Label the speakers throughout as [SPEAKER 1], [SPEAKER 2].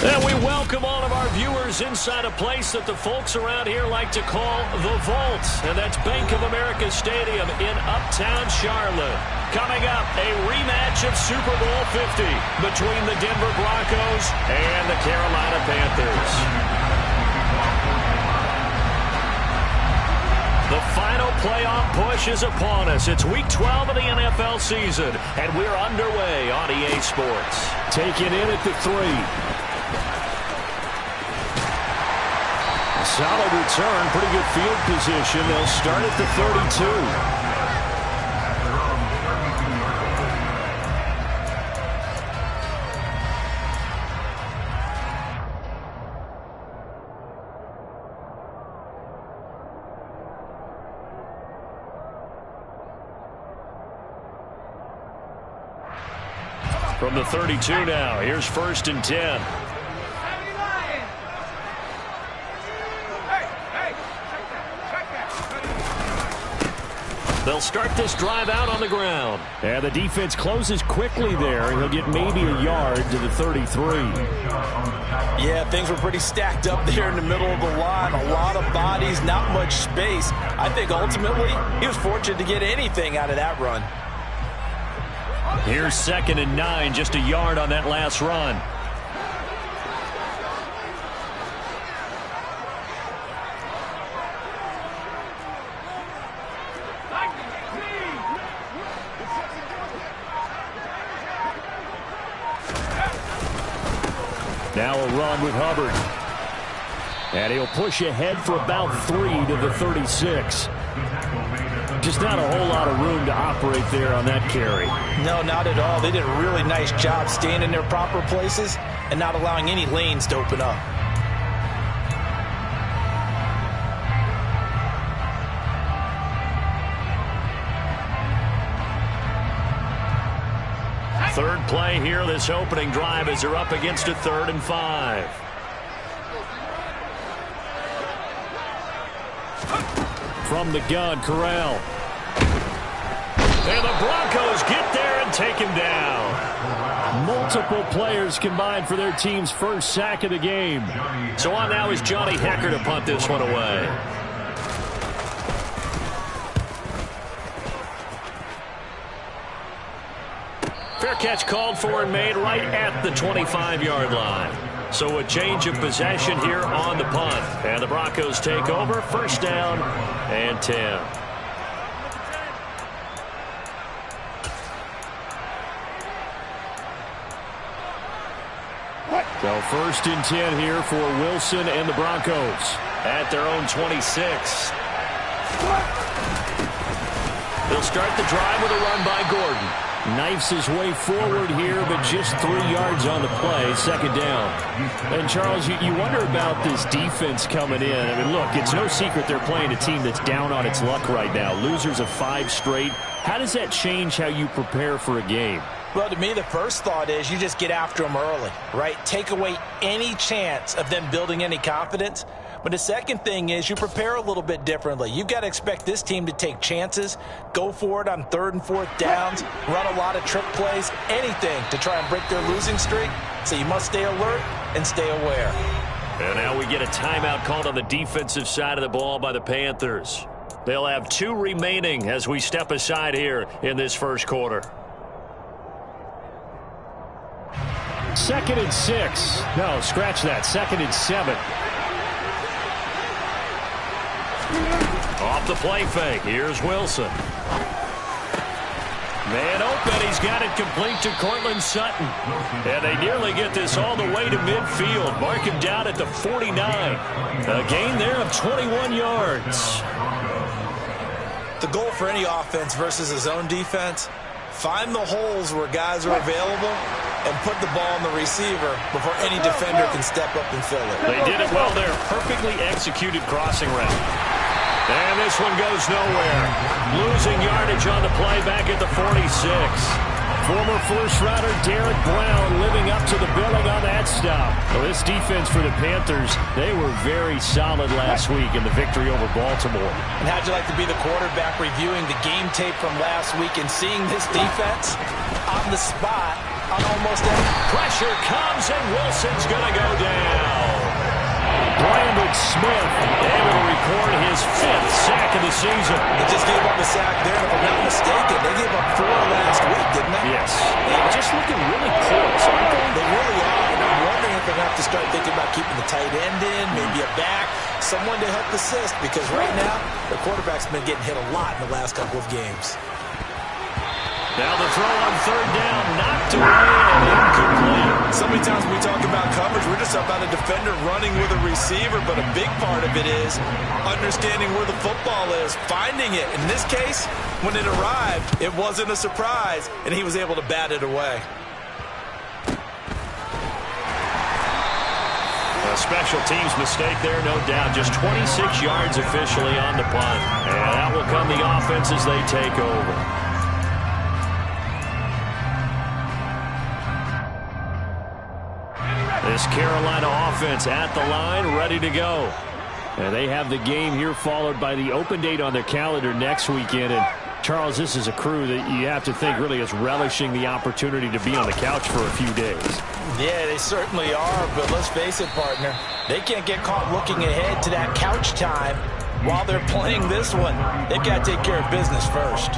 [SPEAKER 1] And we welcome all of our viewers inside a place that the folks around here like to call the Vault. And that's Bank of America Stadium in Uptown Charlotte. Coming up, a rematch of Super Bowl 50 between the Denver Broncos and the Carolina Panthers. The final playoff push is upon us. It's Week 12 of the NFL season, and we're underway on EA Sports.
[SPEAKER 2] Taken in at the 3. Solid return, pretty good field position. They'll start at the 32.
[SPEAKER 1] From the 32 now, here's 1st and 10. They'll start this drive out on the ground.
[SPEAKER 2] And the defense closes quickly there. He'll get maybe a yard to the 33.
[SPEAKER 3] Yeah, things were pretty stacked up there in the middle of the line. A lot of bodies, not much space. I think ultimately he was fortunate to get anything out of that run.
[SPEAKER 1] Here's 2nd and 9, just a yard on that last run.
[SPEAKER 2] Now a run with Hubbard. And he'll push ahead for about 3 to the 36. Just not a whole lot of room to operate there on that carry.
[SPEAKER 3] No, not at all. They did a really nice job staying in their proper places and not allowing any lanes to open up.
[SPEAKER 1] Third play here, this opening drive, as they're up against a 3rd and 5.
[SPEAKER 2] From the gun, Corral.
[SPEAKER 1] And the Broncos get there and take him down.
[SPEAKER 2] Multiple players combined for their team's first sack of the game.
[SPEAKER 1] So on now is Johnny Hekker to punt this one away. Fair catch called for and made right at the 25-yard line. So a change of possession here on the punt. And the Broncos take over, 1st down and 10.
[SPEAKER 2] So 1st and 10 here for Wilson and the Broncos.
[SPEAKER 1] At their own 26. They'll start the drive with a run by Gordon.
[SPEAKER 2] Knifes his way forward here, but just 3 yards on the play, 2nd down. And, Charles, you wonder about this defense coming in. I mean, look, it's no secret they're playing a team that's down on its luck right now. Losers of 5 straight. How does that change how you prepare for a game?
[SPEAKER 3] Well, to me, the first thought is you just get after them early, right? Take away any chance of them building any confidence. But the second thing is you prepare a little bit differently. You've got to expect this team to take chances, go for it on 3rd and 4th downs, run a lot of trick plays, anything to try and break their losing streak. So you must stay alert and stay aware.
[SPEAKER 1] And now we get a timeout called on the defensive side of the ball by the Panthers. They'll have 2 remaining as we step aside here in this first quarter.
[SPEAKER 2] 2nd and 6. No, scratch that. 2nd and 7.
[SPEAKER 1] Off the play fake. Here's Wilson. Man open. He's got it complete to Cortland Sutton. And they nearly get this all the way to midfield. Mark him down at the 49. A gain there of 21 yards.
[SPEAKER 3] The goal for any offense versus his own defense, find the holes where guys are available and put the ball on the receiver before any defender can step up and fill it.
[SPEAKER 1] They did it well there. Perfectly executed crossing route. And this one goes nowhere. Losing yardage on the play back at the 46.
[SPEAKER 2] Former first-rounder Derek Brown living up to the billing on that stop. Well, this defense for the Panthers, they were very solid last week in the victory over Baltimore.
[SPEAKER 3] And how'd you like to be the quarterback reviewing the game tape from last week and seeing this defense on the spot on almost every.
[SPEAKER 1] Pressure comes, and Wilson's going to go down. Brandon Smith able to record his 5th sack of the season.
[SPEAKER 3] They just gave up a sack there, and if I'm not mistaken, they gave up 4 last week, didn't they?
[SPEAKER 1] Yes. They're just looking really close, aren't they?
[SPEAKER 3] They really are, and I'm wondering if they're going to have to start thinking about keeping the tight end in, maybe a back, someone to help assist, because right now, the quarterback's been getting hit a lot in the last couple of games.
[SPEAKER 1] Now the throw on 3rd down, knocked away and incomplete.
[SPEAKER 3] So many times when we talk about coverage, we're just about a defender running with a receiver, but a big part of it is understanding where the football is, finding it. In this case, when it arrived, it wasn't a surprise, and he was able to bat it away.
[SPEAKER 1] A special teams mistake there, no doubt. Just 26 yards officially on the punt. And that will come the offense as they take over. This Carolina offense at the line, ready to go. And they have the game here followed by the open date on their calendar next weekend. And Charles, this is a crew that you have to think really is relishing the opportunity to be on the couch for a few days.
[SPEAKER 3] Yeah, they certainly are, but let's face it, partner. They can't get caught looking ahead to that couch time while they're playing this one. They've got to take care of business first.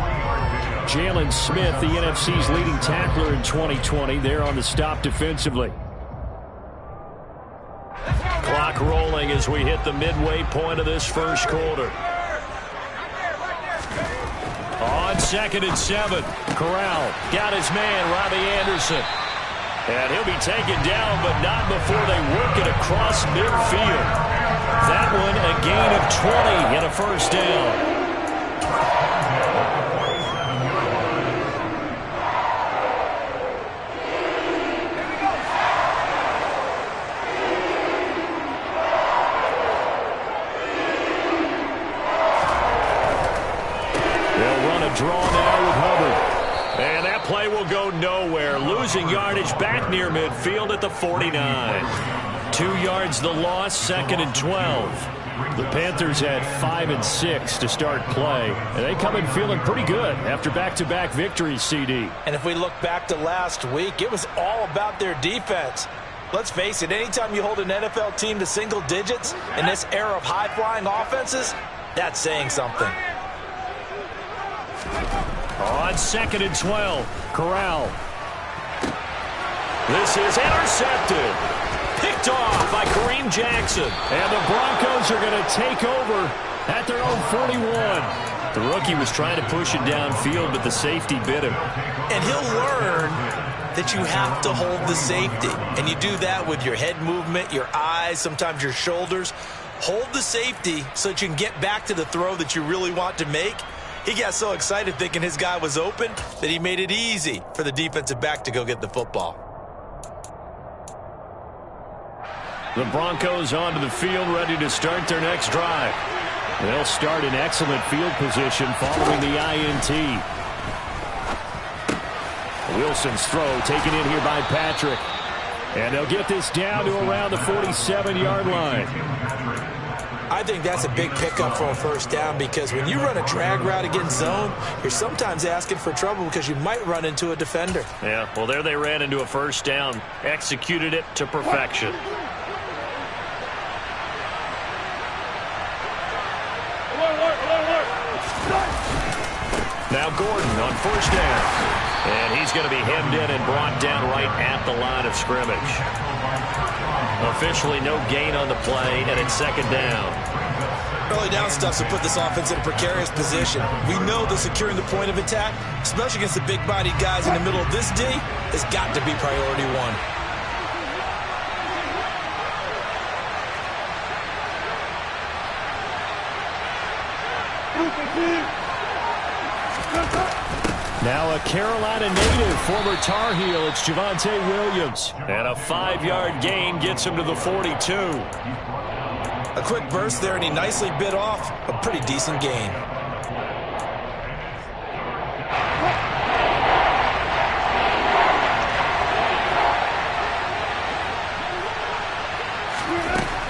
[SPEAKER 2] Jalen Smith, the NFC's leading tackler in 2020, there on the stop defensively.
[SPEAKER 1] Clock rolling as we hit the midway point of this first quarter. On 2nd and 7, Corral got his man, Robbie Anderson. And he'll be taken down, but not before they work it across midfield. That one a gain of 20 and a first down. Draw now with Hubbard. And that play will go nowhere. Losing yardage back near midfield at the 49. 2 yards the loss, 2nd and 12. The Panthers had 5 and 6 to start play. And they come in feeling pretty good after back-to-back victories, CD.
[SPEAKER 3] And if we look back to last week, it was all about their defense. Let's face it, anytime you hold an NFL team to single digits in this era of high-flying offenses, that's saying something.
[SPEAKER 1] On 2nd and 12, Corral. This is intercepted. Picked off by Kareem Jackson.
[SPEAKER 2] And the Broncos are going to take over at their own 41.
[SPEAKER 1] The rookie was trying to push it downfield, but the safety bit him.
[SPEAKER 3] And he'll learn that you have to hold the safety. And you do that with your head movement, your eyes, sometimes your shoulders. Hold the safety so that you can get back to the throw that you really want to make. He got so excited thinking his guy was open that he made it easy for the defensive back to go get the football.
[SPEAKER 1] The Broncos onto the field, ready to start their next drive.
[SPEAKER 2] They'll start in excellent field position following the INT. Wilson's throw taken in here by Patrick. And they'll get this down to around the 47-yard line.
[SPEAKER 3] I think that's a big pickup for a first down because when you run a drag route against zone, you're sometimes asking for trouble because you might run into a defender.
[SPEAKER 1] Yeah, well, there they ran into a first down. Executed it to perfection. Now Gordon on first down. And he's going to be hemmed in and brought down right at the line of scrimmage. Officially no gain on the play, and it's 2nd down.
[SPEAKER 3] Early down stuff to put this offense in a precarious position. We know that securing the point of attack, especially against the big-bodied guys in the middle of this D, has got to be priority one.
[SPEAKER 2] Now a Carolina native, former Tar Heel, it's Javonte Williams.
[SPEAKER 1] And a 5-yard gain gets him to the 42.
[SPEAKER 3] A quick burst there, and he nicely bit off a pretty decent gain.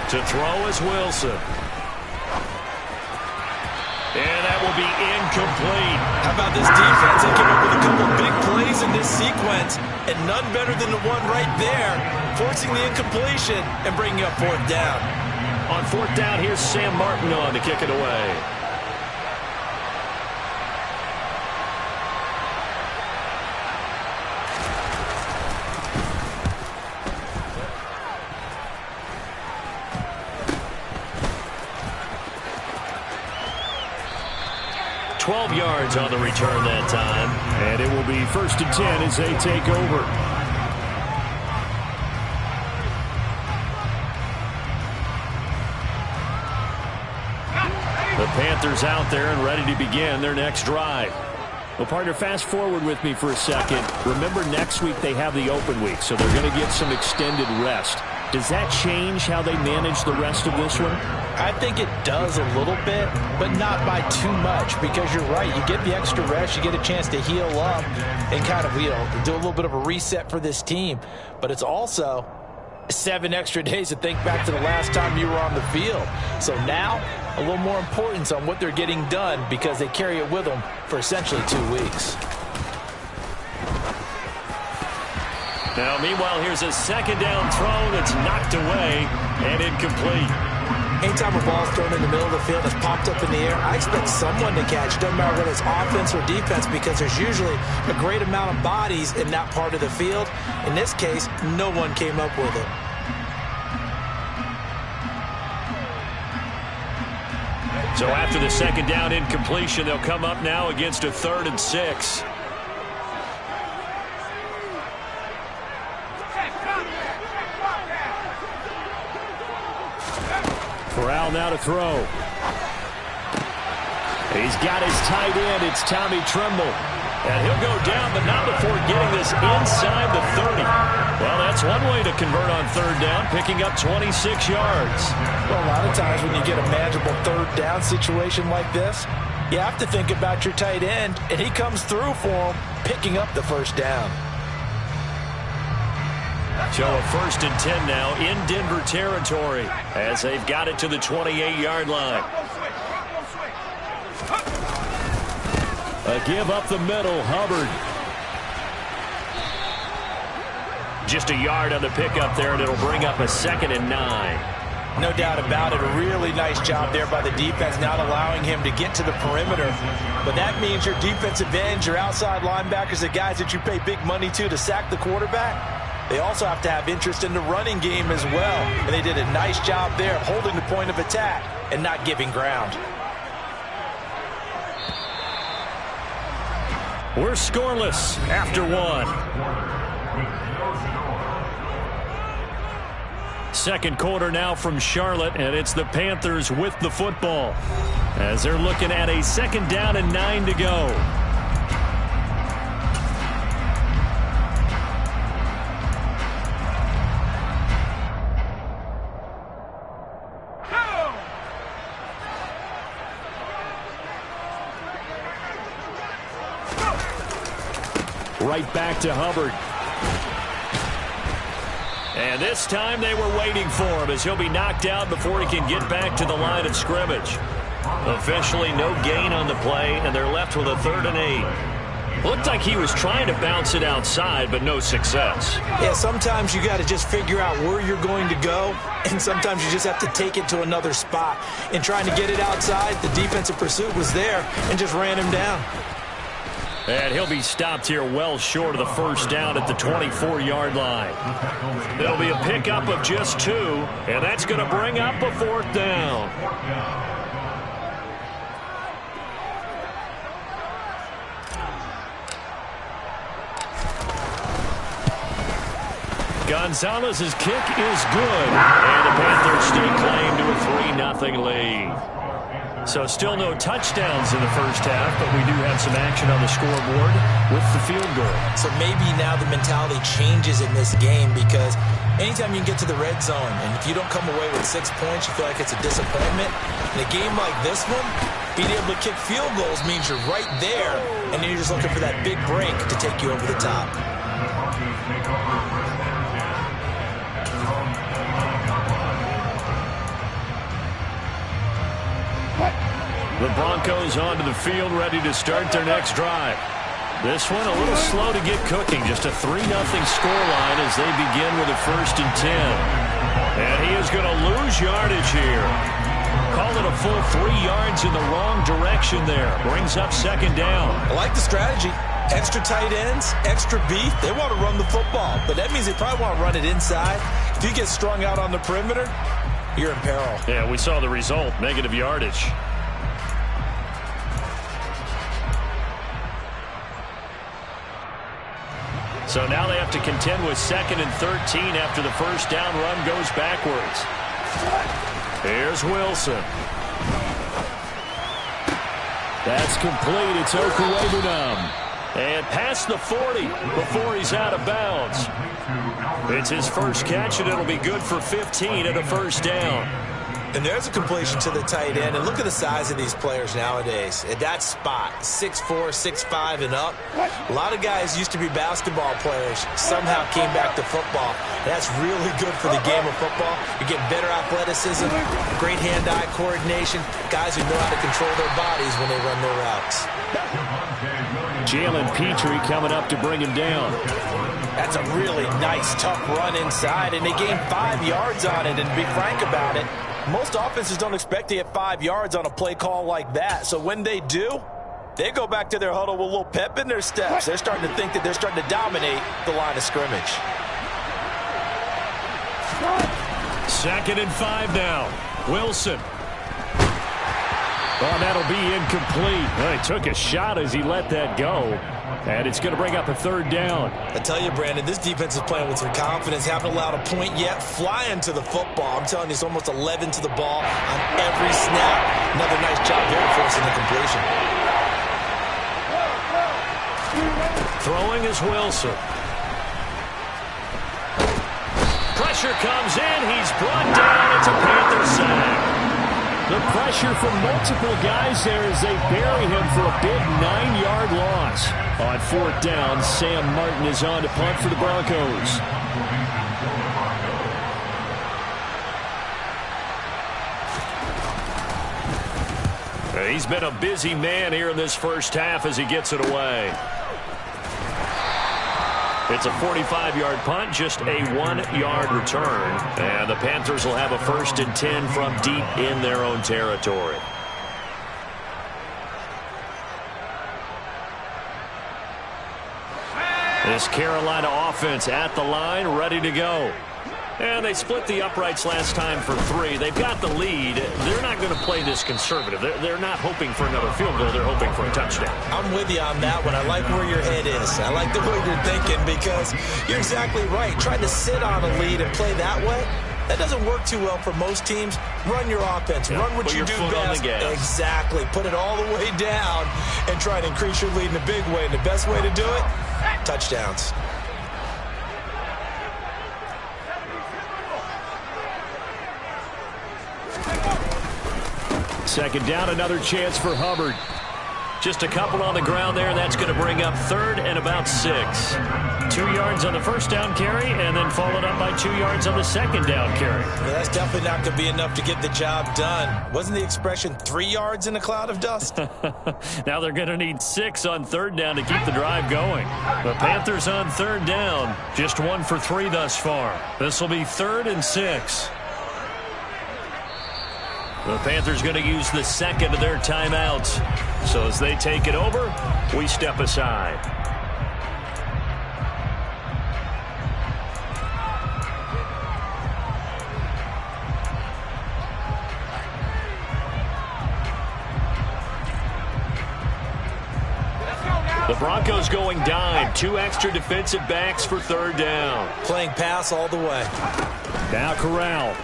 [SPEAKER 1] To throw is Wilson. And that will be incomplete.
[SPEAKER 3] How about this defense? They came up with a couple big plays in this sequence, and none better than the one right there, forcing the incompletion and bringing up fourth down.
[SPEAKER 1] On fourth down, here's Sam Martin on to kick it away. Yards on the return that time.
[SPEAKER 2] And it will be 1st and 10 as they take over.
[SPEAKER 1] The Panthers out there and ready to begin their next drive.
[SPEAKER 2] Well, partner, fast forward with me for a second. Remember, next week they have the open week, so they're going to get some extended rest. Does that change how they manage the rest of this one?
[SPEAKER 3] I think it does a little bit, but not by too much, because you're right. You get the extra rest, you get a chance to heal up and kind of, do a little bit of a reset for this team. But it's also 7 extra days to think back to the last time you were on the field. So now, a little more importance on what they're getting done because they carry it with them for essentially 2 weeks.
[SPEAKER 1] Now, meanwhile, here's a second down throw that's knocked away and incomplete.
[SPEAKER 3] Anytime a ball's thrown in the middle of the field that's popped up in the air, I expect someone to catch. Doesn't matter whether it's offense or defense, because there's usually a great amount of bodies in that part of the field. In this case, no one came up with it.
[SPEAKER 1] So after the second down incompletion, they'll come up now against a 3rd and 6.
[SPEAKER 2] Corral now to throw. He's got his tight end. It's Tommy Tremble.
[SPEAKER 1] And he'll go down, but not before getting this inside the 30. Well, that's one way to convert on 3rd down, picking up 26 yards.
[SPEAKER 3] Well, a lot of times when you get a manageable 3rd down situation like this, you have to think about your tight end, and he comes through for him, picking up the 1st down.
[SPEAKER 1] So a 1st and 10 now in Denver territory as they've got it to the 28-yard line.
[SPEAKER 2] A give up the middle, Hubbard.
[SPEAKER 1] Just a yard on the pickup there, and it'll bring up a 2nd and 9.
[SPEAKER 3] No doubt about it. A really nice job there by the defense, not allowing him to get to the perimeter. But that means your defensive ends, your outside linebackers, the guys that you pay big money to sack the quarterback, they also have to have interest in the running game as well. And they did a nice job there of holding the point of attack and not giving ground.
[SPEAKER 1] We're scoreless after 1. Second quarter now from Charlotte, and it's the Panthers with the football as they're looking at a 2nd down and 9 to go.
[SPEAKER 2] Right back to Hubbard.
[SPEAKER 1] And this time they were waiting for him as he'll be knocked out before he can get back to the line of scrimmage. Officially no gain on the play, and they're left with a 3rd and 8. Looked like he was trying to bounce it outside, but no success.
[SPEAKER 3] Yeah, sometimes you got to just figure out where you're going to go, and sometimes you just have to take it to another spot. In trying to get it outside, the defensive pursuit was there and just ran him down.
[SPEAKER 1] And he'll be stopped here well short of the 1st down at the 24-yard line. There'll be a pickup of just 2, and that's going to bring up a 4th down. Gonzalez's kick is good, and the Panthers stake claim to a 3-0 lead. So still no touchdowns in the first half, but we do have some action on the scoreboard with the field goal.
[SPEAKER 3] So maybe now the mentality changes in this game, because anytime you can get to the red zone, and if you don't come away with 6 points, you feel like it's a disappointment. In a game like this one, being able to kick field goals means you're right there, and then you're just looking for that big break to take you over the top.
[SPEAKER 1] The Broncos onto the field, ready to start their next drive. This one a little slow to get cooking. Just a 3-0 scoreline as they begin with a 1st and 10. And he is going to lose yardage here. Call it a full 3 yards in the wrong direction there. Brings up 2nd down.
[SPEAKER 3] I like the strategy. Extra tight ends, extra beef. They want to run the football, but that means they probably want to run it inside. If you get strung out on the perimeter, you're in peril.
[SPEAKER 1] Yeah, we saw the result. Negative yardage. So now they have to contend with 2nd and 13 after the 1st down run goes backwards. Here's Wilson. That's complete. It's Okuwebunam. And past the 40 before he's out of bounds. It's his first catch, and it'll be good for 15 and a 1st down.
[SPEAKER 3] And there's a completion to the tight end. And look at the size of these players nowadays. At that spot, 6'4", 6'5", and up. A lot of guys used to be basketball players, somehow came back to football. That's really good for the game of football. You're getting better athleticism, great hand-eye coordination, guys who know how to control their bodies when they run their routes.
[SPEAKER 2] Jalen Petrie coming up to bring him down.
[SPEAKER 3] That's a really nice, tough run inside, and they gained 5 yards on it. And to be frank about it, most offenses don't expect to get 5 yards on a play call like that. So when they do, they go back to their huddle with a little pep in their steps. They're starting to think that they're starting to dominate the line of scrimmage.
[SPEAKER 1] 2nd and 5 now. Wilson.
[SPEAKER 2] Oh, that'll be incomplete. Well, he took a shot as he let that go. And it's going to bring up a 3rd down.
[SPEAKER 3] I tell you, Brandon, this defense is playing with some confidence. Haven't allowed a point yet. Flying to the football. I'm telling you, it's almost 11 to the ball on every snap. Another nice job there forcing the completion.
[SPEAKER 1] Throwing is Wilson. Pressure comes in. He's brought down. It's a Panther sack.
[SPEAKER 2] The pressure from multiple guys there as they bury him for a big 9-yard loss. On 4th down, Sam Martin is on to punt for the Broncos.
[SPEAKER 1] He's been a busy man here in this 1st half as he gets it away. It's a 45-yard punt, just a 1-yard return. And the Panthers will have a 1st and 10 from deep in their own territory. This Carolina offense at the line, ready to go. And they split the uprights last time for 3. They've got the lead. They're not going to play this conservative. They're not hoping for another field goal. They're hoping for a touchdown.
[SPEAKER 3] I'm with you on that one. I like where your head is. I like the way you're thinking because you're exactly right. Trying to sit on a lead and play that way, that doesn't work too well for most teams. Run your offense. Run what you do best. Exactly. Put it all the way down and try to increase your lead in a big way. And the best way to do it, touchdowns.
[SPEAKER 2] Second down, another chance for Hubbard.
[SPEAKER 1] Just a couple on the ground there. That's going to bring up 3rd and about 6. 2 yards on the 1st down carry, and then followed up by 2 yards on the 2nd down carry.
[SPEAKER 3] Yeah, that's definitely not going to be enough to get the job done. Wasn't the expression 3 yards in a cloud of dust?
[SPEAKER 1] Now they're going to need 6 on 3rd down to keep the drive going. The Panthers on 3rd down, just 1 for 3 thus far. This will be 3rd and 6. The Panthers going to use the 2nd of their timeouts. So as they take it over, we step aside. The Broncos going dime. 2 extra defensive backs for 3rd down.
[SPEAKER 3] Playing pass all the way.
[SPEAKER 2] Now Corral.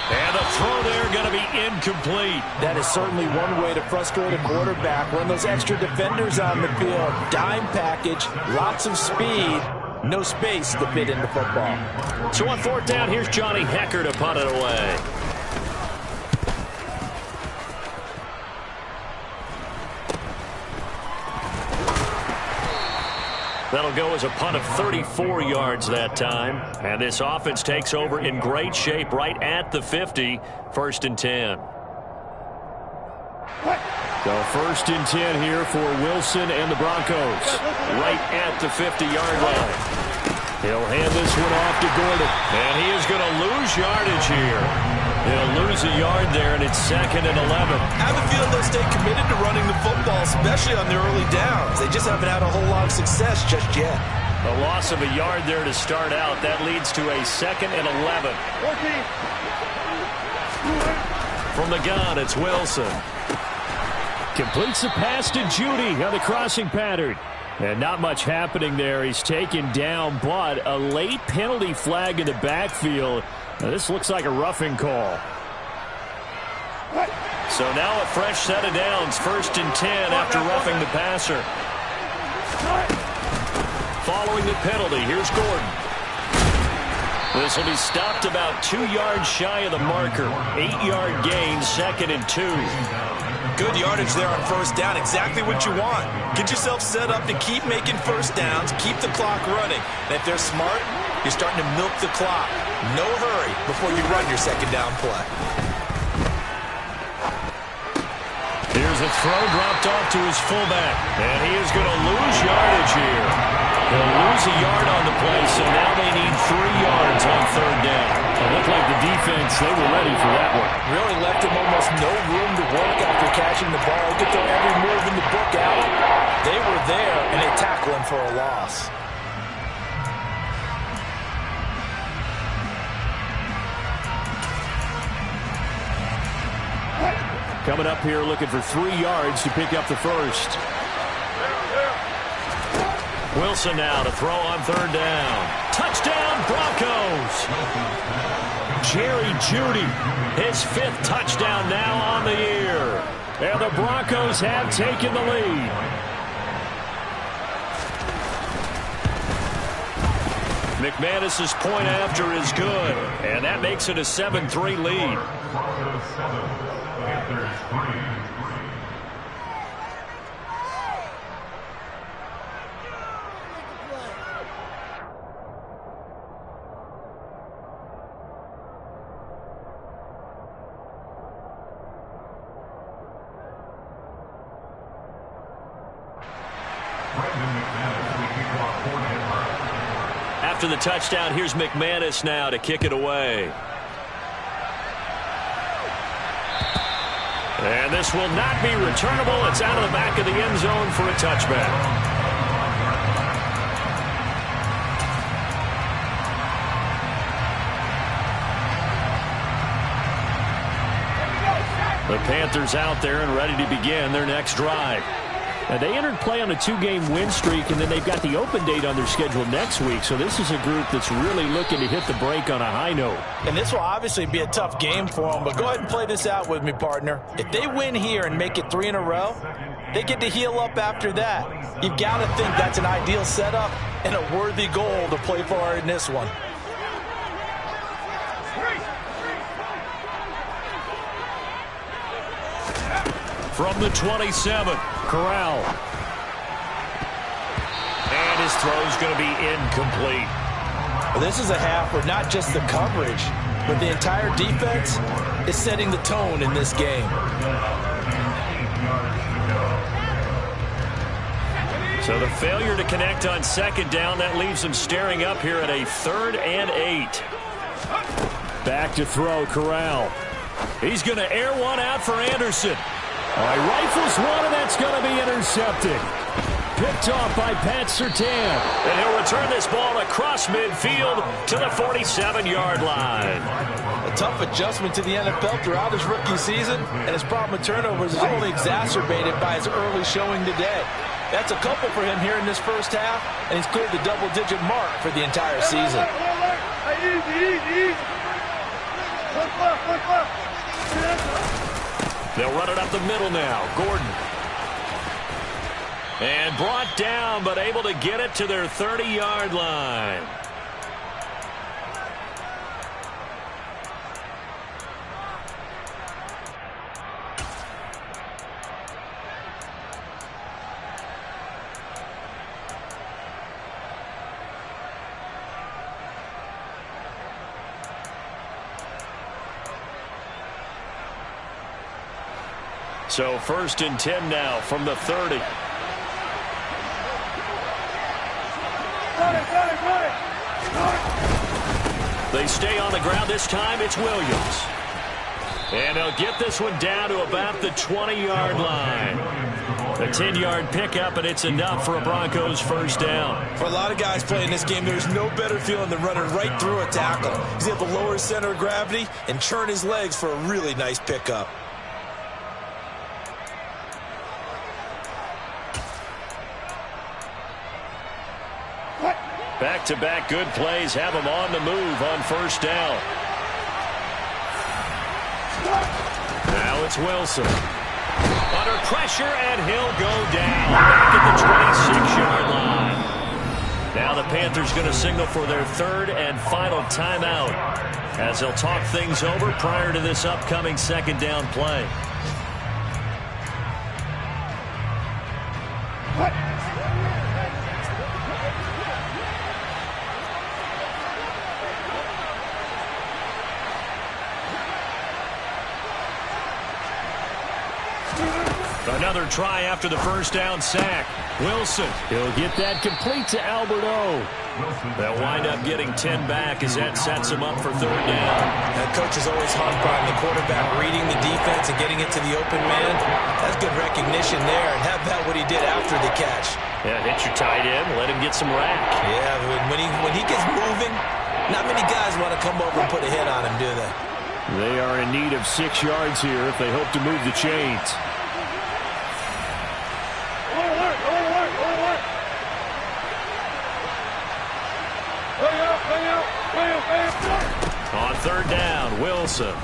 [SPEAKER 1] And the throw there going to be incomplete.
[SPEAKER 3] That is certainly one way to frustrate a quarterback. Run those extra defenders on the field. Dime package, lots of speed, no space to fit into football.
[SPEAKER 1] So on 4th down, here's Johnny Hecker to punt it away. That'll go as a punt of 34 yards that time. And this offense takes over in great shape right at the 50. 1st and 10.
[SPEAKER 2] So 1st and 10 here for Wilson and the Broncos. Right at the 50-yard line. He'll hand this one off to Gordon.
[SPEAKER 1] And he is going to lose yardage here. He'll lose a yard there, and it's 2nd and 11.
[SPEAKER 3] I have a feeling they'll stay committed to running the football, especially on the early downs. They just haven't had a whole lot of success just yet.
[SPEAKER 1] A loss of a yard there to start out. That leads to a 2nd and 11. From the gun, it's Wilson.
[SPEAKER 2] Completes the pass to Judy on the crossing pattern. And not much happening there. He's taken down, but a late penalty flag in the backfield. Now, this looks like a roughing call.
[SPEAKER 1] So now a fresh set of downs. 1st and 10 after roughing the passer. Following the penalty, here's Gordon. This will be stopped about 2 yards shy of the marker. 8-yard gain, 2nd and 2.
[SPEAKER 3] Good yardage there on 1st down. Exactly what you want. Get yourself set up to keep making 1st downs, keep the clock running. And if they're smart, you're starting to milk the clock. No hurry before you run your 2nd down play.
[SPEAKER 1] Here's a throw dropped off to his fullback. And he is going to lose yardage here. He'll lose a yard on the play, so now they need 3 yards on 3rd down.
[SPEAKER 2] It looked like the defense, they were ready for that one.
[SPEAKER 3] Really left him almost no room to work after catching the ball. He could throw every move in the book at him. They were there, and they tackle him for a loss.
[SPEAKER 2] Coming up here looking for 3 yards to pick up the 1st.
[SPEAKER 1] Wilson now to throw on 3rd down. Touchdown, Broncos!
[SPEAKER 2] Jerry Jeudy, his 5th touchdown now on the year. And the Broncos have taken the lead.
[SPEAKER 1] McManus's point after is good, and that makes it a 7-3 lead. After the touchdown, here's McManus now to kick it away. And this will not be returnable. It's out of the back of the end zone for a touchback. The Panthers out there and ready to begin their next drive. Now, they entered play on a 2-game win streak, and then they've got the open date on their schedule next week. So this is a group that's really looking to hit the break on a high note.
[SPEAKER 3] And this will obviously be a tough game for them, but go ahead and play this out with me, partner. If they win here and make it 3 in a row, they get to heal up after that. You've got to think that's an ideal setup and a worthy goal to play for in this one.
[SPEAKER 1] From the 27,
[SPEAKER 2] Corral.
[SPEAKER 1] and his throw's going to be incomplete.
[SPEAKER 3] Well, this is a half where not just the coverage, but the entire defense is setting the tone in this game.
[SPEAKER 1] So the failure to connect on 2nd down, that leaves him staring up here at a 3rd and 8.
[SPEAKER 2] Back to throw, Corral.
[SPEAKER 1] He's going to air one out for Anderson.
[SPEAKER 2] Rifles one, and that's going to be intercepted. Picked off by Pat Surtain.
[SPEAKER 1] And he'll return this ball across midfield to the 47-yard line.
[SPEAKER 3] A tough adjustment to the NFL throughout his rookie season, and his problem with turnovers is only exacerbated by his early showing today. That's a couple for him here in this 1st half, and he's cleared the double-digit mark for the entire season.
[SPEAKER 1] They'll run it up the middle now. Gordon. And brought down, but able to get it to their 30-yard line. So 1st and 10 now from the 30. They stay on the ground. This time it's Williams. And they'll get this one down to about the 20-yard line. A 10-yard pickup, and it's enough for a Broncos first down.
[SPEAKER 3] For a lot of guys playing this game, there's no better feeling than running right through a tackle. He's able to lower his center of gravity and churn his legs for a really nice pickup.
[SPEAKER 1] Back-to-back good plays have him on the move on first down. Now it's Wilson. Under pressure, and he'll go down. Back at the 26-yard line. Now the Panthers going to signal for their 3rd and final timeout as they'll talk things over prior to this upcoming 2nd down play. Another try after the first down sack. Wilson, he'll get that complete to Alberto. They'll wind up getting 10 back as that sets him up for 3rd down.
[SPEAKER 3] That coach is always hung by the quarterback reading the defense and getting it to the open man. That's good recognition there, and how about what he did after the catch?
[SPEAKER 1] Yeah, hit your tight end, let him get some rack.
[SPEAKER 3] Yeah, when he gets moving, not many guys want to come over and put a hit on him, do they?
[SPEAKER 2] They are in need of 6 yards here if they hope to move the chains.
[SPEAKER 1] On 3rd down, Wilson.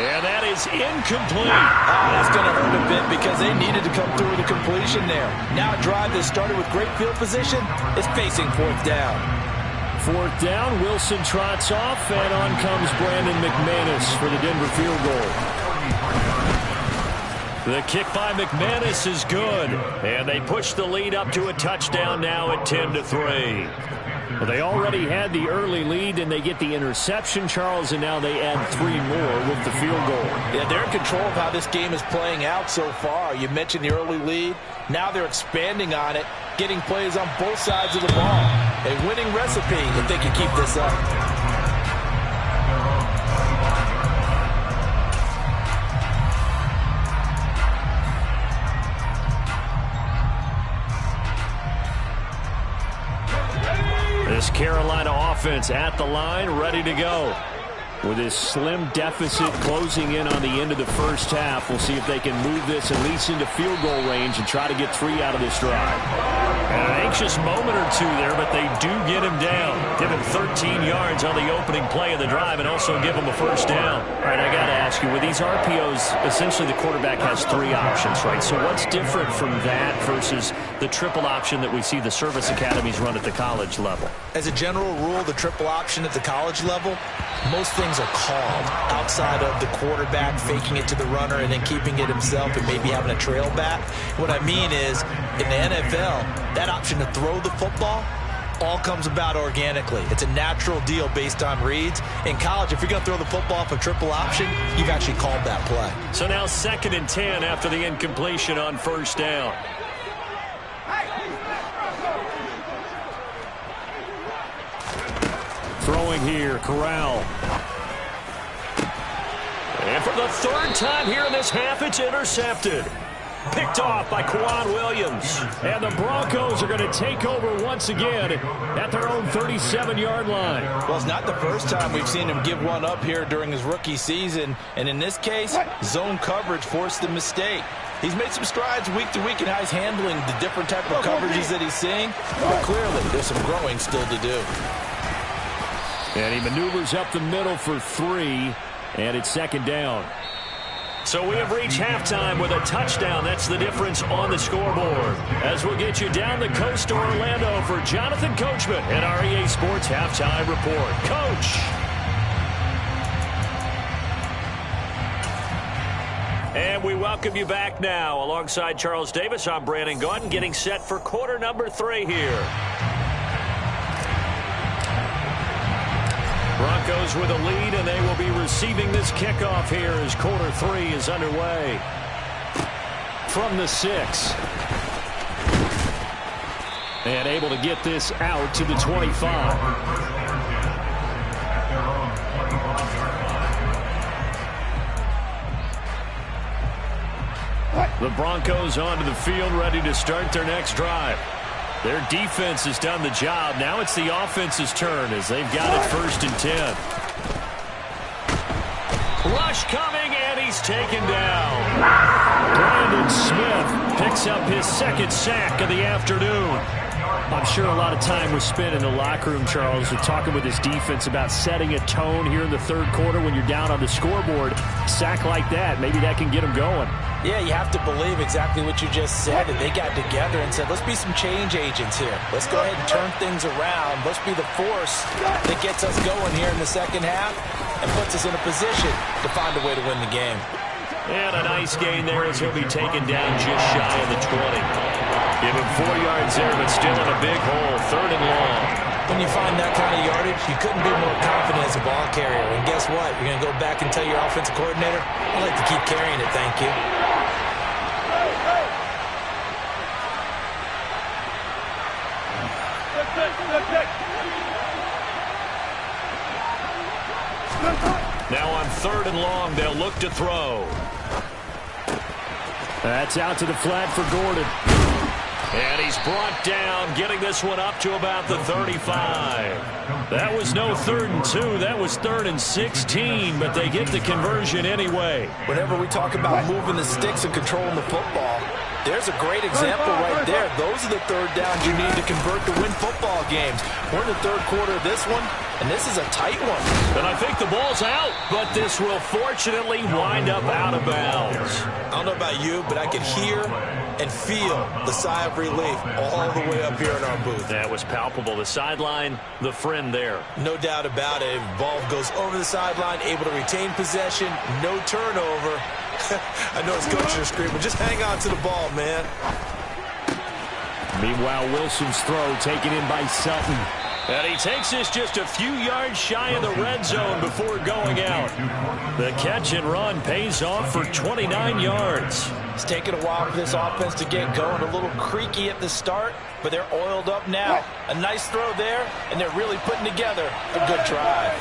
[SPEAKER 1] And that is incomplete.
[SPEAKER 3] That's going to hurt a bit because they needed to come through with a completion there. Now a drive that started with great field position is facing 4th down.
[SPEAKER 2] 4th down, Wilson trots off, and on comes Brandon McManus for the Denver field goal.
[SPEAKER 1] The kick by McManus is good, and they push the lead up to a touchdown now at 10-3.
[SPEAKER 2] Well, they already had the early lead, and they get the interception, Charles, and now they add 3 more with the field goal.
[SPEAKER 3] Yeah, they're in control of how this game is playing out so far. You mentioned the early lead. Now they're expanding on it, getting plays on both sides of the ball. A winning recipe if they can keep this up.
[SPEAKER 1] This Carolina offense at the line, ready to go.
[SPEAKER 2] With this slim deficit closing in on the end of the first half, we'll see if they can move this at least into field goal range and try to get 3 out of this drive.
[SPEAKER 1] And an anxious moment or two there, but they do get him down. Give him 13 yards on the opening play of the drive and also give him a first down.
[SPEAKER 2] All right, I got to ask you, with these RPOs, essentially the quarterback has 3 options, right? So what's different from that versus the triple option that we see the service academies run at the college level?
[SPEAKER 3] As a general rule, the triple option at the college level, most things are called outside of the quarterback faking it to the runner and then keeping it himself and maybe having a trail back. What I mean is, in the NFL, that option to throw the football all comes about organically. It's a natural deal based on reads. In college, if you're going to throw the football off a triple option, you've actually called that play.
[SPEAKER 1] So now 2nd and 10 after the incompletion on first down.
[SPEAKER 2] Throwing here, Corral.
[SPEAKER 1] And for the 3rd time here in this half, it's intercepted. Picked off by Quan Williams.
[SPEAKER 2] And the Broncos are going to take over once again at their own 37-yard line.
[SPEAKER 3] Well, it's not the first time we've seen him give one up here during his rookie season. And in this case, zone coverage forced the mistake. He's made some strides week to week in how he's handling the different type of coverages that he's seeing. But clearly, there's some growing still to do.
[SPEAKER 2] And he maneuvers up the middle for 3, and it's 2nd down.
[SPEAKER 1] So we have reached halftime with a touchdown. That's the difference on the scoreboard. As we'll get you down the coast to Orlando for Jonathan Coachman and our EA Sports Halftime Report. Coach. And we welcome you back now. Alongside Charles Davis, I'm Brandon Gaudin, getting set for quarter number 3 here. Broncos Broncos with a lead, and they will be receiving this kickoff here as quarter 3 is underway. From the 6. And able to get this out to the 25. The Broncos onto the field, ready to start their next drive. Their defense has done the job. Now it's the offense's turn as they've got it 1st and 10. Rush coming, and he's taken down. Brandon Smith picks up his 2nd sack of the afternoon. I'm sure a lot of time was spent in the locker room, Charles, with talking with his defense about setting a tone here in the 3rd quarter when you're down on the scoreboard. Sack like that, maybe that can get them going.
[SPEAKER 3] Yeah, you have to believe exactly what you just said. And they got together and said, let's be some change agents here. Let's go ahead and turn things around. Let's be the force that gets us going here in the 2nd half and puts us in a position to find a way to win the game.
[SPEAKER 1] And a nice gain there as he'll be taken down just shy of the 20. Give him 4 yards there, but still in a big hole. 3rd and long.
[SPEAKER 3] When you find that kind of yardage, you couldn't be more confident as a ball carrier. And guess what? You're going to go back and tell your offensive coordinator, I'd like to keep carrying it, thank you.
[SPEAKER 1] Now on 3rd and long, they'll look to throw.
[SPEAKER 2] That's out to the flat for Gordon.
[SPEAKER 1] And he's brought down, getting this one up to about the 35. That was no 3rd and 2. That was 3rd and 16, but they get the conversion anyway.
[SPEAKER 3] Whenever we talk about moving the sticks and controlling the football, there's a great example right there. Those are the 3rd downs you need to convert to win football games. We're in the 3rd quarter of this one, and this is a tight one.
[SPEAKER 1] And I think the ball's out, but this will fortunately wind up out of bounds.
[SPEAKER 3] I don't know about you, but I could hear and feel the sigh of relief all the way up here in our booth.
[SPEAKER 1] That was palpable. The sideline, the friend there.
[SPEAKER 3] No doubt about it. Ball goes over the sideline, able to retain possession, no turnover. I know his coaches are screaming, just hang on to the ball, man.
[SPEAKER 2] Meanwhile, Wilson's throw taken in by Sutton.
[SPEAKER 1] And he takes this just a few yards shy of the red zone before going out. The catch and run pays off for 29 yards.
[SPEAKER 3] It's taken a while for this offense to get going. A little creaky at the start, but they're oiled up now. A nice throw there, and they're really putting together a good drive.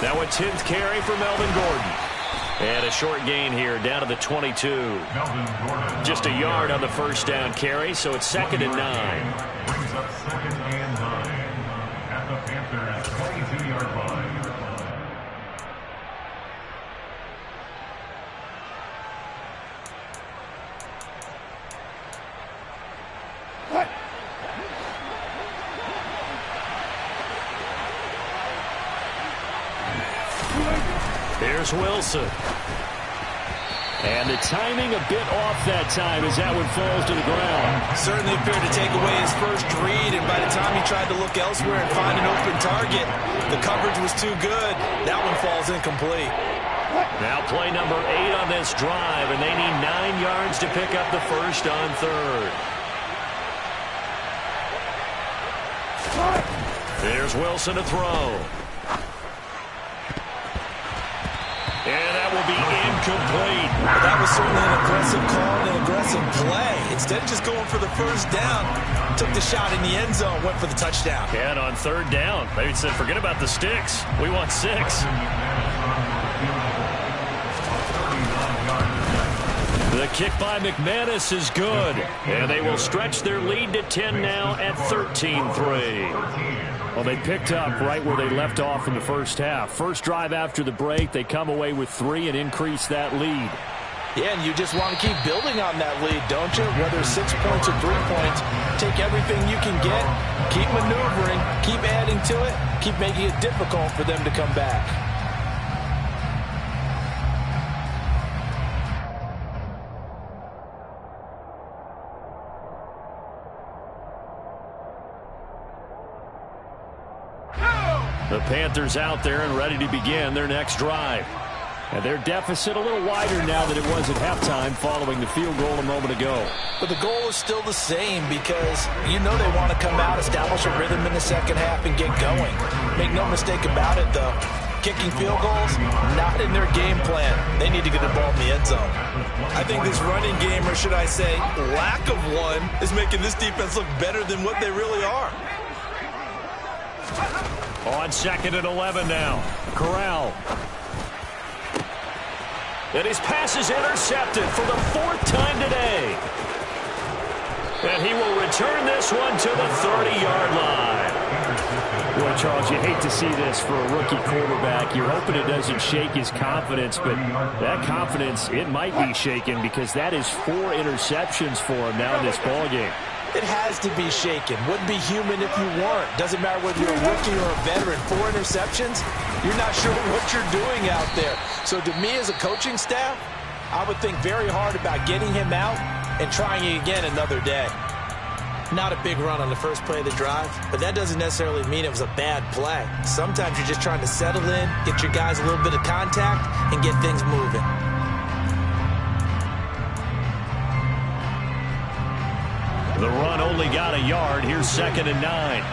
[SPEAKER 1] Now a 10th carry for Melvin Gordon. And a short gain here down to the 22. Just a yard on the 1st down carry, so it's 2nd and 9.
[SPEAKER 4] Brings up 2nd and 9 at the Panthers 22-yard line.
[SPEAKER 1] Here's Wilson.
[SPEAKER 2] And the timing a bit off that time as that one falls to the ground.
[SPEAKER 3] Certainly appeared to take away his first read, and by the time he tried to look elsewhere and find an open target, the coverage was too good. That one falls incomplete.
[SPEAKER 1] Now play number 8 on this drive, and they need 9 yards to pick up the 1st on 3rd. There's Wilson to throw. And that will be incomplete.
[SPEAKER 3] That was certainly an aggressive call and an aggressive play. Instead of just going for the 1st down, took the shot in the end zone, went for the touchdown.
[SPEAKER 1] And on 3rd down, they said, forget about the sticks. We want 6. The kick by McManus is good. And they will stretch their lead to 10 now at 13-3.
[SPEAKER 2] Well, they picked up right where they left off in the 1st half. First drive after the break, they come away with 3 and increase that lead.
[SPEAKER 3] Yeah, and you just want to keep building on that lead, don't you? Whether 6 points or 3 points, take everything you can get, keep maneuvering, keep adding to it, keep making it difficult for them to come back.
[SPEAKER 1] The Panthers out there and ready to begin their next drive.
[SPEAKER 2] And their deficit a little wider now than it was at halftime following the field goal a moment ago.
[SPEAKER 3] But the goal is still the same because you know they want to come out, establish a rhythm in the second half, and get going. Make no mistake about it, though. Kicking field goals, not in their game plan. They need to get the ball in the end zone. I think this running game, or should I say lack of one, is making this defense look better than what they really are.
[SPEAKER 1] On 2nd and 11 now. Corral. And his pass is intercepted for the 4th time today. And he will return this one to the 30-yard line.
[SPEAKER 2] Boy, Charles, you hate to see this for a rookie quarterback. You're hoping it doesn't shake his confidence, but that confidence, it might be shaken because that is 4 interceptions for him now in this ballgame.
[SPEAKER 3] It has to be shaken. Wouldn't be human if you weren't. Doesn't matter whether you're a rookie or a veteran. 4 interceptions, you're not sure what you're doing out there. So to me as a coaching staff, I would think very hard about getting him out and trying it again another day. Not a big run on the first play of the drive, but that doesn't necessarily mean it was a bad play. Sometimes you're just trying to settle in, get your guys a little bit of contact, and get things moving.
[SPEAKER 1] The run only got a yard. Here's 2nd and 9.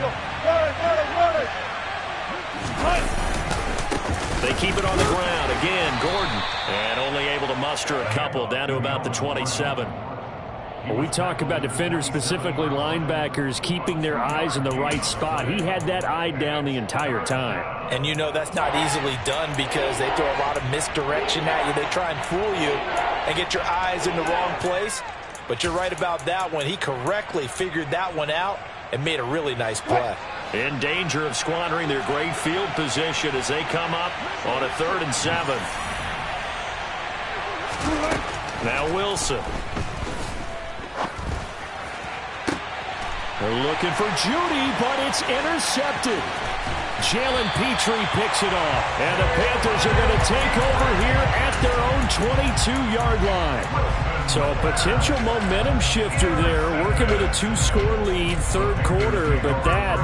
[SPEAKER 1] They keep it on the ground. Again, Gordon. And only able to muster a couple down to about the 27.
[SPEAKER 2] When we talk about defenders, specifically linebackers, keeping their eyes in the right spot, he had that eye down the entire time.
[SPEAKER 3] And you know that's not easily done because they throw a lot of misdirection at you. They try and fool you and get your eyes in the wrong place. But you're right about that one. He correctly figured that one out and made a really nice play.
[SPEAKER 1] In danger of squandering their great field position as they come up on a 3rd and 7. Now Wilson.
[SPEAKER 2] They're looking for Judy, but it's intercepted. Jalen Petrie picks it off. And the Panthers are going to take over here at their own 22-yard line. So a potential momentum shifter there, working with a 2-score lead, 3rd quarter, but that,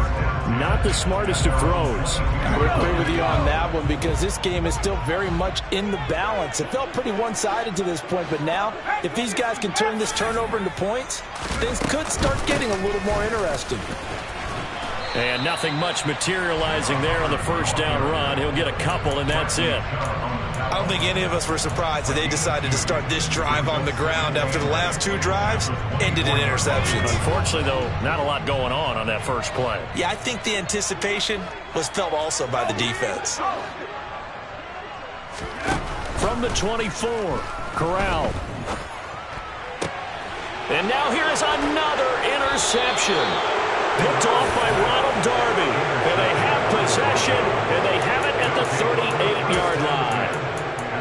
[SPEAKER 2] not the smartest of throws.
[SPEAKER 3] I would agree with you on that one because this game is still very much in the balance. It felt pretty one-sided to this point, but now, if these guys can turn this turnover into points, things could start getting a little more interesting.
[SPEAKER 1] And nothing much materializing there on the first down run. He'll get a couple, and that's it.
[SPEAKER 3] I don't think any of us were surprised that they decided to start this drive on the ground after the last 2 drives ended in interceptions.
[SPEAKER 1] Unfortunately, though, not a lot going on that first play.
[SPEAKER 3] Yeah, I think the anticipation was felt also by the defense.
[SPEAKER 1] From the 24, Corral. And now here is another interception. Picked off by Ronald Darby. And they have possession, and they have it at the 38-yard line.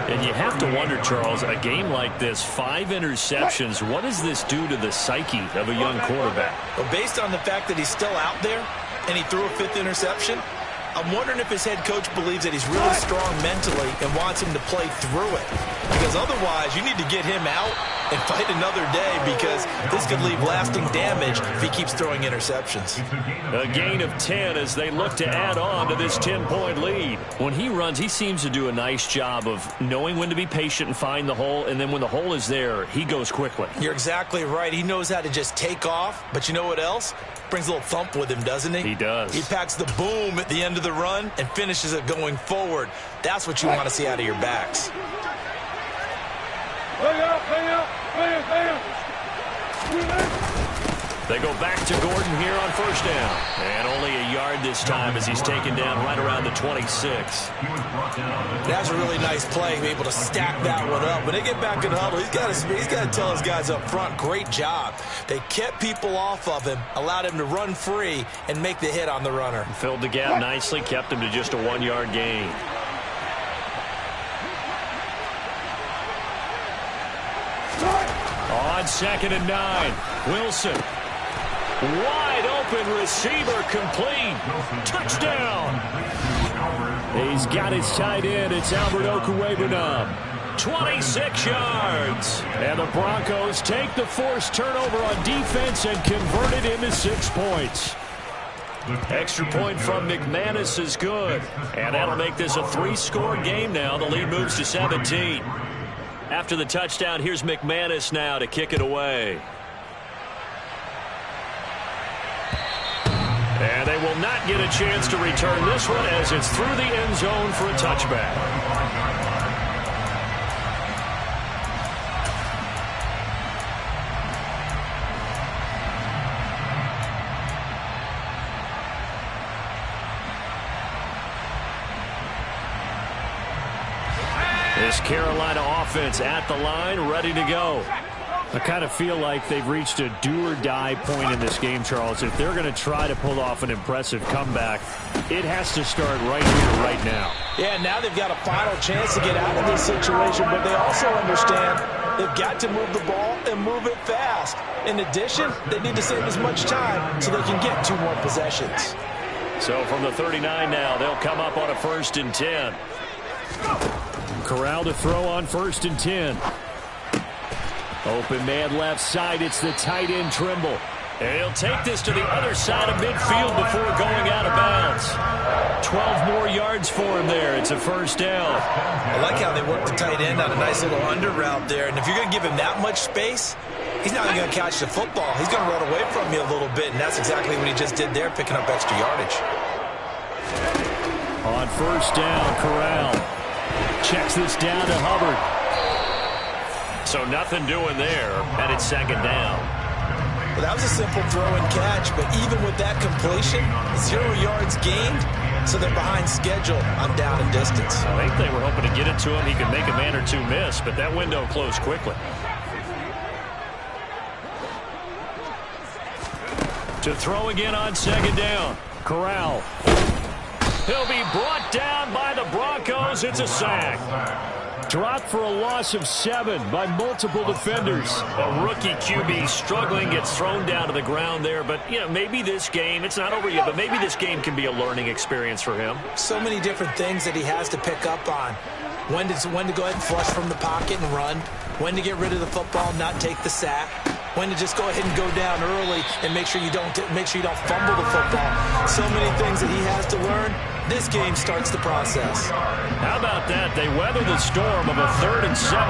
[SPEAKER 1] And you have to wonder, Charles, a game like this, 5 interceptions, what does this do to the psyche of a young quarterback?
[SPEAKER 3] Well, based on the fact that he's still out there and he threw a 5th interception, I'm wondering if his head coach believes that he's really strong mentally and wants him to play through it. Because otherwise, you need to get him out and fight another day because this could leave lasting damage if he keeps throwing interceptions.
[SPEAKER 1] A gain of 10 as they look to add on to this 10-point lead. When he runs, he seems to do a nice job of knowing when to be patient and find the hole, and then when the hole is there, he goes quickly.
[SPEAKER 3] You're exactly right. He knows how to just take off, but you know what else? Brings a little thump with him, doesn't he?
[SPEAKER 1] He does.
[SPEAKER 3] He packs the boom at the end of the run and finishes it going forward. That's what you want to see out of your backs.
[SPEAKER 1] They go back to Gordon here on first down. And only a yard this time as he's taken down right around the 26.
[SPEAKER 3] That's a really nice play, be able to stack that one up. When they get back in the huddle, he's got to tell his guys up front, great job. They kept people off of him, allowed him to run free and make the hit on the runner.
[SPEAKER 1] Filled the gap nicely, kept him to just a 1-yard gain. On 2nd and 9, Wilson. Wide open receiver complete. Touchdown.
[SPEAKER 2] He's got his tight end. It's Albert Okwuegbunam.
[SPEAKER 1] 26 yards.
[SPEAKER 2] And the Broncos take the forced turnover on defense and convert it into 6 points.
[SPEAKER 1] Extra point from McManus is good. And that'll make this a 3-score game now. The lead moves to 17. After the touchdown, here's McManus now to kick it away. And they will not get a chance to return this one as it's through the end zone for a touchback. This Carolina offense at the line, ready to go.
[SPEAKER 2] I kind of feel like they've reached a do-or-die point in this game, Charles. If they're going to try to pull off an impressive comeback, it has to start right here, right now.
[SPEAKER 3] Yeah, now they've got a final chance to get out of this situation, but they also understand they've got to move the ball and move it fast. In addition, they need to save as much time so they can get 2 more possessions.
[SPEAKER 1] So from the 39 now, they'll come up on a 1st and 10.
[SPEAKER 2] Corral to throw on 1st and 10. Open man left side. It's the tight end Trimble.
[SPEAKER 1] And he'll take this to the other side of midfield before going out of bounds. 12 more yards for him there. It's a 1st down.
[SPEAKER 3] I like how they work the tight end on a nice little under route there. And if you're going to give him that much space, he's not going to catch the football. He's going to run away from you a little bit, and that's exactly what he just did there, picking up extra yardage.
[SPEAKER 2] On 1st down, Corral checks this down to Hubbard.
[SPEAKER 1] So nothing doing there, and it's 2nd down.
[SPEAKER 3] Well, that was a simple throw and catch, but even with that completion, 0 yards gained, so they're behind schedule on down and distance.
[SPEAKER 1] I think they were hoping to get it to him. He could make a man or 2 miss, but that window closed quickly. To throw again on 2nd down.
[SPEAKER 2] Corral.
[SPEAKER 1] He'll be brought down by the Broncos. It's a sack.
[SPEAKER 2] Dropped for a loss of 7 by multiple defenders.
[SPEAKER 1] A rookie QB struggling, gets thrown down to the ground there. But, you know, maybe this game, it's not over yet, but maybe this game can be a learning experience for him.
[SPEAKER 3] So many different things that he has to pick up on. When to go ahead and flush from the pocket and run. When to get rid of the football and not take the sack. When to just go ahead and go down early and make sure you don't fumble the football. So many things that he has to learn. This game starts the process.
[SPEAKER 1] How about that? They weather the storm of a 3rd and 17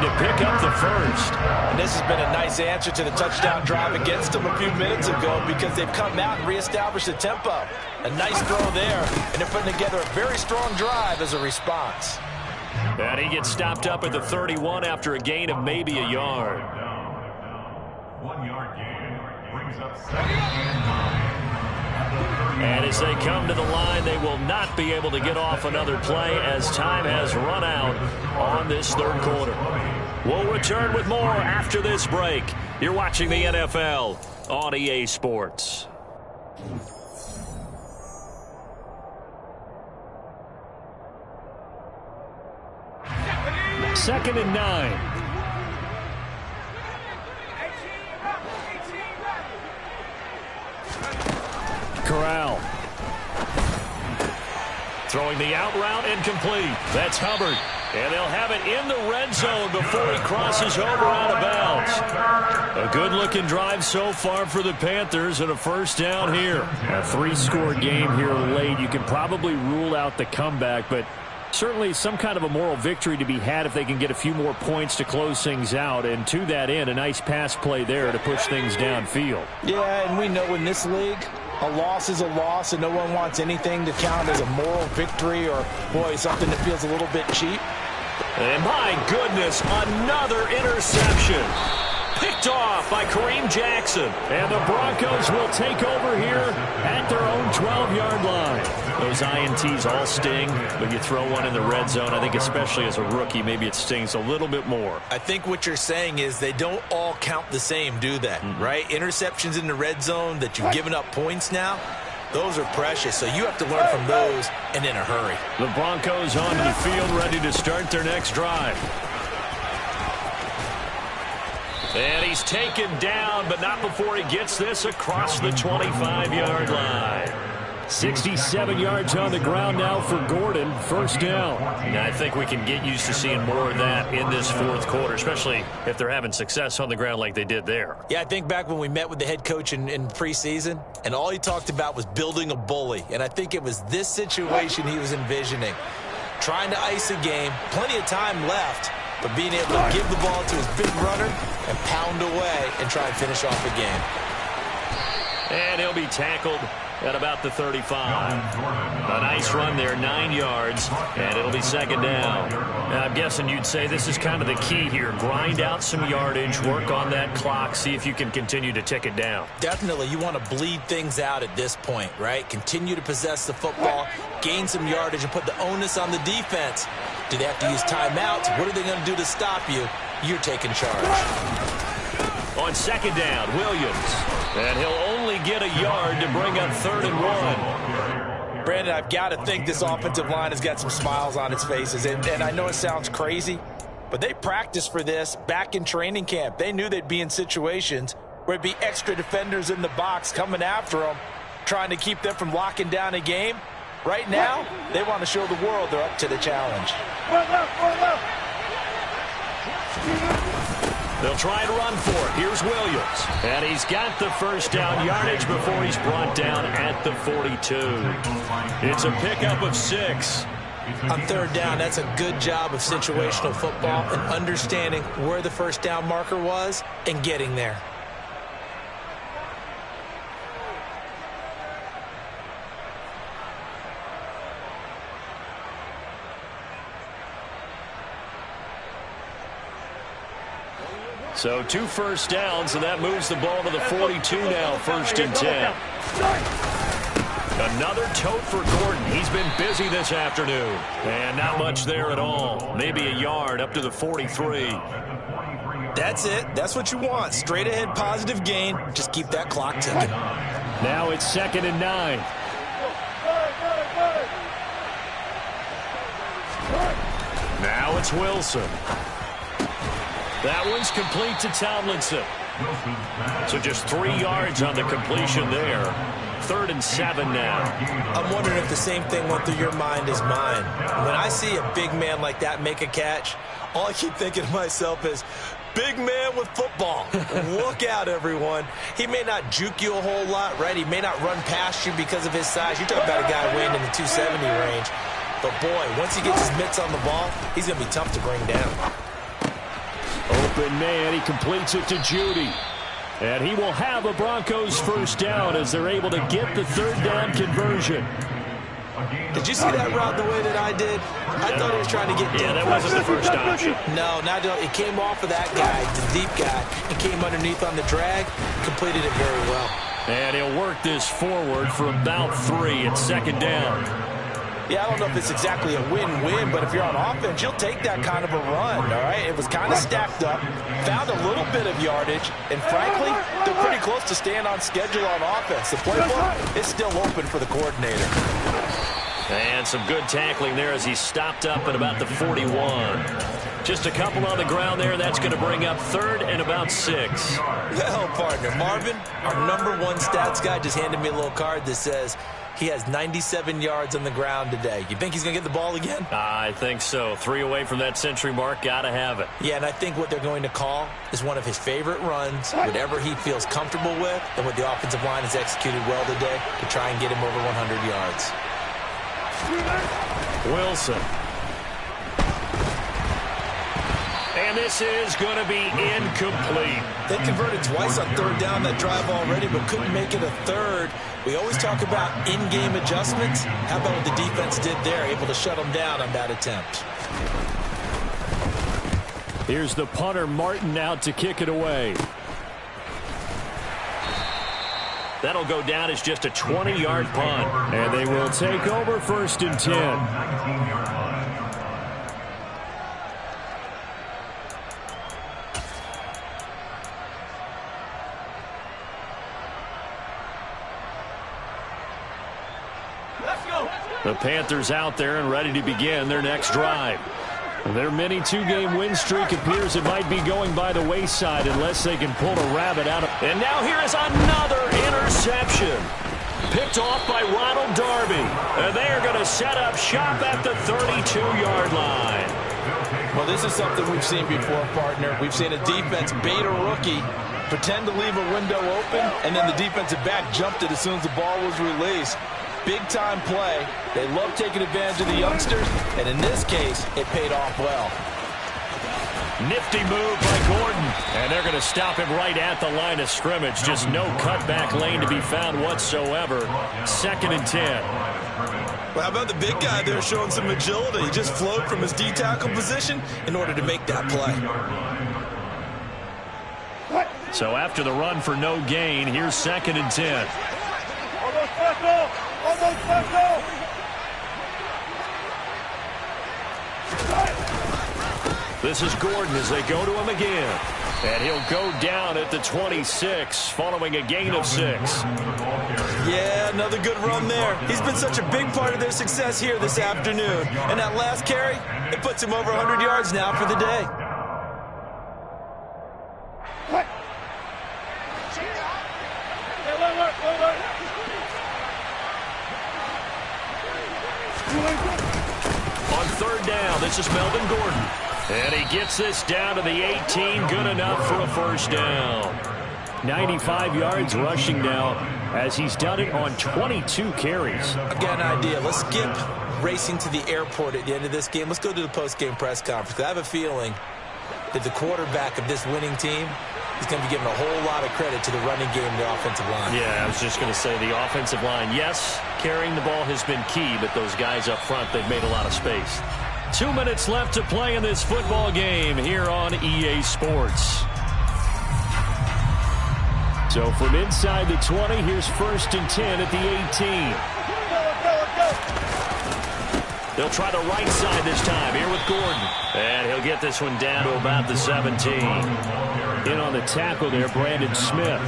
[SPEAKER 1] to pick up the 1st.
[SPEAKER 3] And this has been a nice answer to the touchdown drive against them a few minutes ago because they've come out and reestablished the tempo. A nice throw there, and they're putting together a very strong drive as a response.
[SPEAKER 1] And he gets stopped up at the 31 after a gain of maybe a yard.
[SPEAKER 4] 1 yard gain brings up 2nd and 9.
[SPEAKER 1] And as they come to the line, they will not be able to get off another play as time has run out on this 3rd quarter. We'll return with more after this break. You're watching the NFL on EA Sports.
[SPEAKER 2] 2nd and 9. Corral.
[SPEAKER 1] Throwing the out route incomplete. That's Hubbard. And they'll have it in the red zone before he crosses over out of bounds. A good-looking drive so far for the Panthers and a 1st down here.
[SPEAKER 2] A 3-score game here late. You can probably rule out the comeback, but certainly some kind of a moral victory to be had if they can get a few more points to close things out. And to that end, a nice pass play there to push things downfield.
[SPEAKER 3] Yeah, and we know in this league, a loss is a loss, and no one wants anything to count as a moral victory or, boy, something that feels a little bit cheap.
[SPEAKER 1] And my goodness, another interception. Picked off by Kareem Jackson.
[SPEAKER 2] And the Broncos will take over here at their own 12-yard line.
[SPEAKER 1] Those INTs all sting, but you throw one in the red zone, I think especially as a rookie, maybe it stings a little bit more.
[SPEAKER 3] I think what you're saying is they don't all count the same, do they? Right? Interceptions in the red zone that you've given up points now, those are precious, so you have to learn from those and in a hurry.
[SPEAKER 1] The Broncos onto the field, ready to start their next drive. And he's taken down, but not before he gets this across the 25-yard line.
[SPEAKER 2] 67 yards on the ground now for Gordon. First down.
[SPEAKER 1] Yeah, I think we can get used to seeing more of that in this fourth quarter, especially if they're having success on the ground like they did there.
[SPEAKER 3] Yeah, I think back when we met with the head coach in preseason, and all he talked about was building a bully. And I think it was this situation he was envisioning. Trying to ice a game, plenty of time left, but being able to give the ball to his big runner and pound away and try and finish off the game.
[SPEAKER 1] And he'll be tackled at about the 35. A nice run there, 9 yards, and it'll be second down. Now, I'm guessing you'd say this is kind of the key here. Grind out some yardage, work on that clock, see if you can continue to tick it down.
[SPEAKER 3] Definitely, you want to bleed things out at this point, right? Continue to possess the football, gain some yardage, and put the onus on the defense. Do they have to use timeouts? What are they going to do to stop you? You're taking charge.
[SPEAKER 1] On second down, Williams. And he'll only get a yard to bring up 3rd and 1.
[SPEAKER 3] Brandon, I've got to think this offensive line has got some smiles on its faces. And I know it sounds crazy, but they practiced for this back in training camp. They knew they'd be in situations where it'd be extra defenders in the box coming after them, trying to keep them from locking down a game. Right now, they want to show the world they're up to the challenge.
[SPEAKER 1] They'll try to run for it. Here's Williams. And he's got the first down yardage before he's brought down at the 42. It's a pickup of 6.
[SPEAKER 3] On 3rd down, that's a good job of situational football and understanding where the first down marker was and getting there.
[SPEAKER 1] So 2 first downs, and that moves the ball to the 42 now, 1st and 10. Another tote for Gordon. He's been busy this afternoon. And not much there at all. Maybe a yard up to the 43.
[SPEAKER 3] That's it. That's what you want. Straight ahead positive gain. Just keep that clock ticking.
[SPEAKER 2] Now it's 2nd and 9.
[SPEAKER 1] Now it's Wilson. That one's complete to Tomlinson. So just 3 yards on the completion there. 3rd and 7 now.
[SPEAKER 3] I'm wondering if the same thing went through your mind as mine. When I see a big man like that make a catch, all I keep thinking to myself is, big man with football. Look out, everyone. He may not juke you a whole lot, right? He may not run past you because of his size. You're talking about a guy weighing in the 270 range. But, boy, once he gets his mitts on the ball, he's going to be tough to bring down.
[SPEAKER 2] Open man, he completes it to Judy. And he will have a Broncos first down as they're able to get the 3rd down conversion.
[SPEAKER 3] Did you see that route the way that I did? I thought he was trying to get deep.
[SPEAKER 1] Yeah, that wasn't the first option.
[SPEAKER 3] No, it came off of that guy, the deep guy, and came underneath on the drag, completed it very well.
[SPEAKER 2] And he'll work this forward for about 3 at 2nd down.
[SPEAKER 3] Yeah, I don't know if it's exactly a win-win, but if you're on offense, you'll take that kind of a run, all right? It was kind of stacked up, found a little bit of yardage, and frankly, they're pretty close to staying on schedule on offense. The playbook is still open for the coordinator.
[SPEAKER 1] And some good tackling there as he stopped up at about the 41. Just a couple on the ground there. That's going to bring up 3rd and about 6.
[SPEAKER 3] Well, partner, Marvin, our #1 stats guy, just handed me a little card that says he has 97 yards on the ground today. You think he's going to get the ball again?
[SPEAKER 1] I think so. 3 away from that century mark. Got to have it.
[SPEAKER 3] Yeah, and I think what they're going to call is one of his favorite runs, whatever he feels comfortable with, and what the offensive line has executed well today to try and get him over 100 yards.
[SPEAKER 1] Wilson. And this is going to be incomplete.
[SPEAKER 3] They converted twice on 3rd down that drive already, but couldn't make it a 3rd. We always talk about in-game adjustments. How about what the defense did there, able to shut them down on that attempt?
[SPEAKER 2] Here's the punter, Martin, out to kick it away.
[SPEAKER 1] That'll go down as just a 20-yard punt.
[SPEAKER 2] And they will take over 1st and 10. The Panthers out there and ready to begin their next drive. Their mini 2-game win streak appears it might be going by the wayside unless they can pull a rabbit out of.
[SPEAKER 1] And now here is another interception. picked off by Ronald Darby. And they are going to set up shop at the 32-yard line.
[SPEAKER 3] Well, this is something we've seen before, partner. We've seen a defense bait a rookie, pretend to leave a window open, and then the defensive back jumped it as soon as the ball was released. Big-time play. They love taking advantage of the youngsters, and in this case, it paid off well.
[SPEAKER 1] Nifty move by Gordon. And they're going to stop him right at the line of scrimmage. Just no cutback lane to be found whatsoever. 2nd and 10.
[SPEAKER 3] Well, how about the big guy there showing some agility? He just flowed from his D-tackle position in order to make that play.
[SPEAKER 1] So after the run for no gain, here's 2nd and 10. This is Gordon as they go to him again. And he'll go down at the 26 following a gain of 6.
[SPEAKER 3] Yeah, another good run there. He's been such a big part of their success here this afternoon. And that last carry, it puts him over 100 yards now for the day.
[SPEAKER 1] On 3rd down, this is Melvin Gordon. And he gets this down to the 18. Good enough for a 1st down. 95 yards rushing now as he's done it on 22 carries.
[SPEAKER 3] I've got an idea. Let's skip racing to the airport at the end of this game. Let's go to the post-game press conference. I have a feeling that the quarterback of this winning team is going to be giving a whole lot of credit to the running game and the offensive line.
[SPEAKER 1] Yeah, I was just going to say the offensive line. Yes, carrying the ball has been key, but those guys up front, they've made a lot of space. 2 minutes left to play in this football game here on EA Sports. So from inside the 20, here's 1st and 10 at the 18. They'll try the right side this time here with Gordon. And he'll get this one down to about the 17. In on the tackle there, Brandon Smith.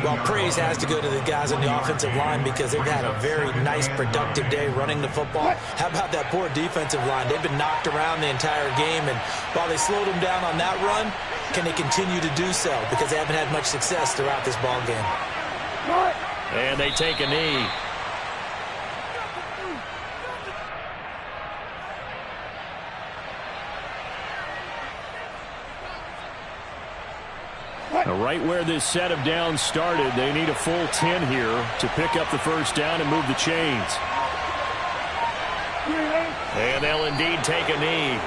[SPEAKER 3] Well, praise has to go to the guys on the offensive line because they've had a very nice, productive day running the football. How about that poor defensive line? They've been knocked around the entire game, and while they slowed them down on that run, can they continue to do so? Because they haven't had much success throughout this ball game.
[SPEAKER 1] And they take a knee. Right where this set of downs started, they need a full 10 here to pick up the 1st down and move the chains. And they'll indeed take a knee.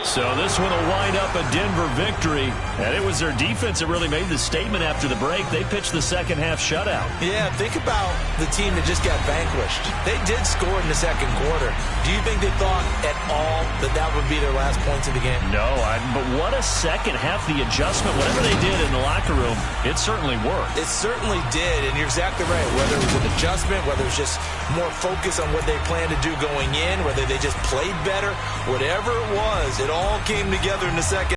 [SPEAKER 1] So this one will wind up a Denver victory. And it was their defense that really made the statement after the break. They pitched the second half shutout.
[SPEAKER 3] Yeah, think about the team that just got vanquished. They did score in the 2nd quarter. Do you think they thought at all that that would be their last points of the game?
[SPEAKER 1] No, but what a second half. The adjustment, whatever they did in the locker room, it certainly worked.
[SPEAKER 3] It certainly did, and you're exactly right. Whether it was an adjustment, whether it was just more focus on what they planned to do going in, whether they just played better, whatever it was, it all came together in the second